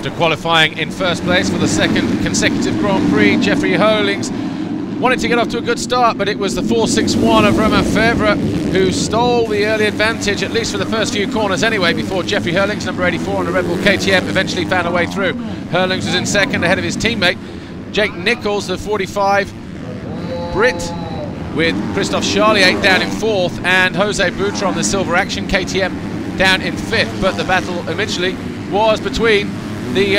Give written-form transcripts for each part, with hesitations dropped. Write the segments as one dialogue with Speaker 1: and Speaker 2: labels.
Speaker 1: After qualifying in first place for the second consecutive Grand Prix, Jeffrey Hurlings wanted to get off to a good start, but it was the 461 of Romain Febvre who stole the early advantage, at least for the first few corners anyway, before Jeffrey Hurlings, number 84 on the Red Bull KTM, eventually found a way through. Hurlings was in second ahead of his teammate Jake Nichols, the 45 Brit, with Christophe Charlier down in fourth, and Jose Butra on the Silver Action KTM down in fifth. But the battle eventually was between the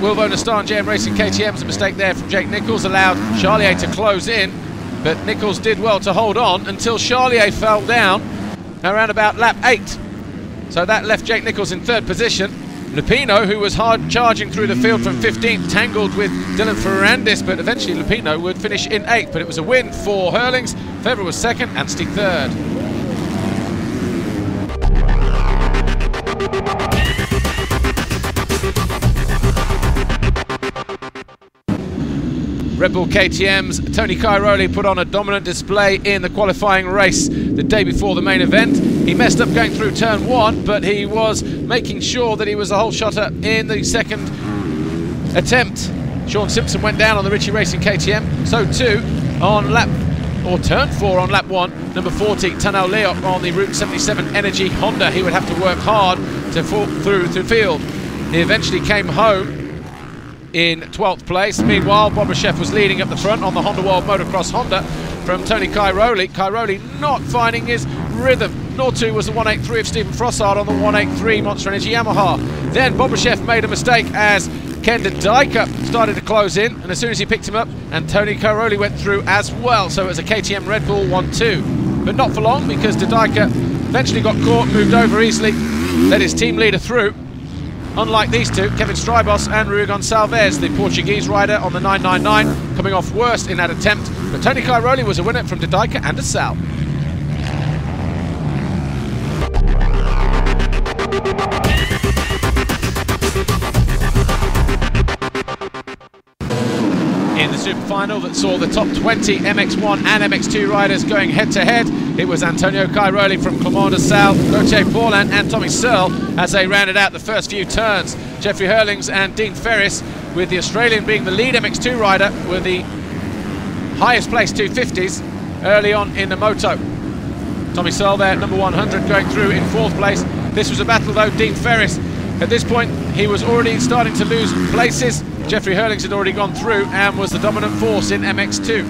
Speaker 1: Wilvo Nastan JM Racing KTM's. A mistake there from Jake Nichols allowed Charlier to close in, but Nichols did well to hold on until Charlier fell down around about lap 8. So that left Jake Nichols in third position. Lupino, who was hard charging through the field from 15th, tangled with Dylan Ferrandis, but eventually Lupino would finish in 8th. But it was a win for Hurlings. Febvre was second, Anstey third. Red Bull KTM's Tony Cairoli put on a dominant display in the qualifying race the day before the main event. He messed up going through turn 1, but he was making sure that he was a whole shotter in the second attempt. Sean Simpson went down on the Ritchie Racing KTM, so too on turn 4 on lap 1, number 40 Tanel Leok on the Route 77 Energy Honda. He would have to work hard to fall through the field. He eventually came home in 12th place. Meanwhile, Bobryshev was leading up the front on the Honda World Motocross Honda from Tony Cairoli. Cairoli not finding his rhythm, nor too was the 183 of Stephen Frossard on the 183 Monster Energy Yamaha. Then Bobryshev made a mistake as Ken de Dijker started to close in, and as soon as he picked him up, and Tony Cairoli went through as well. So it was a KTM Red Bull 1-2. But not for long, because de Dijker eventually got caught, moved over easily, led his team leader through. Unlike these two, Kevin Strybos and Rui Gonçalves, the Portuguese rider on the 999, coming off worst in that attempt. But Tony Cairoli was a winner from de Dijker and de Sal. In the super final that saw the top 20 MX1 and MX2 riders going head-to-head, it was Antonio Cairoli from Clermont de Sal, Gauthier Paulin and Tommy Searle as they rounded out the first few turns. Jeffrey Hurlings and Dean Ferris, with the Australian being the lead MX2 rider, were the highest placed 250s early on in the moto. Tommy Searle there, number 100, going through in 4th place. This was a battle though. Dean Ferris, at this point, he was already starting to lose places. Jeffrey Hurlings had already gone through and was the dominant force in MX2.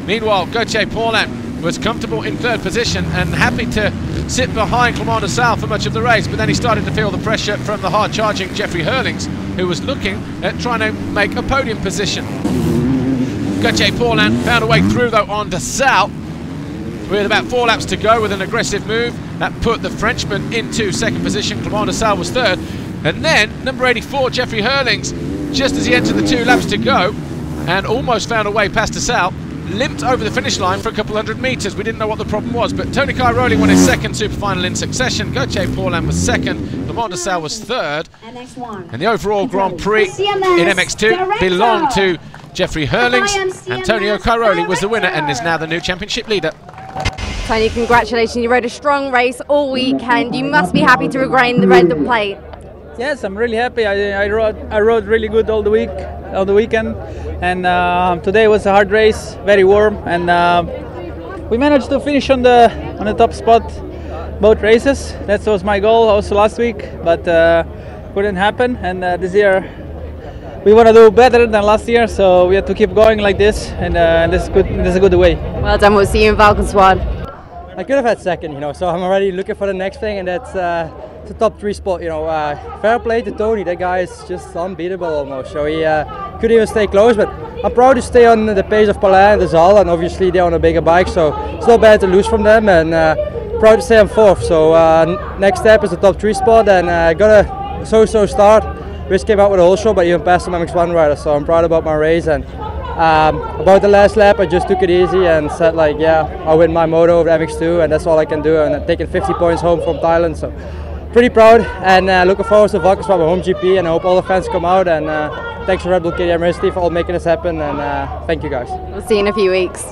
Speaker 1: Meanwhile, Gauthier Paulin was comfortable in 3rd position and happy to sit behind Clermont de Sal for much of the race, but then he started to feel the pressure from the hard-charging Jeffrey Hurlings, who was looking at trying to make a podium position. Gauthier Paulin found a way through though on de Sal, with about 4 laps to go with an aggressive move. That put the Frenchman into 2nd position. Clermont de Sal was 3rd. And then number 84, Jeffrey Hurlings, just as he entered the 2 laps to go and almost found a way past de Sal, limped over the finish line for a couple hundred metres. We didn't know what the problem was, but Tony Cairoli won his 2nd super final in succession. Gauthier Paulin was 2nd, Clermont de Sal was 3rd, and the overall Grand Prix in MX2 belonged to Jeffrey Hurlings. Antonio Cairoli was the winner and is now the new championship leader.
Speaker 2: Tony, congratulations, you rode a strong race all weekend. You must be happy to regain the red plate.
Speaker 3: Yes, I'm really happy. I rode really good all the weekend, and today was a hard race, very warm, and we managed to finish on the top spot both races. That was my goal also last week, but couldn't happen. And this year we want to do better than last year, so we have to keep going like this, and this is good. This is a good way.
Speaker 2: Well done. We'll see you in Valkenswaard.
Speaker 4: I could have had 2nd, you know, so I'm already looking for the next thing, and that's the top 3 spot, you know. Fair play to Tony, that guy is just unbeatable almost, so he couldn't even stay close, but I'm proud to stay on the pace of Paulin and de Sal, and obviously they're on a bigger bike, so it's not bad to lose from them, and proud to stay on 4th, so next step is the top 3 spot, and got a so-so start. Rich came out with a whole show, but even past some MX1 rider, so I'm proud about my race. And about the last lap, I just took it easy and said like, yeah, I'll win my moto over MX2, and that's all I can do, and I'm taking 50 points home from Thailand, so pretty proud, and looking forward to Valkenswaard, my home GP, and I hope all the fans come out, and thanks to Red Bull KTM Racing for all making this happen, and thank you guys.
Speaker 2: We'll see you in a few weeks.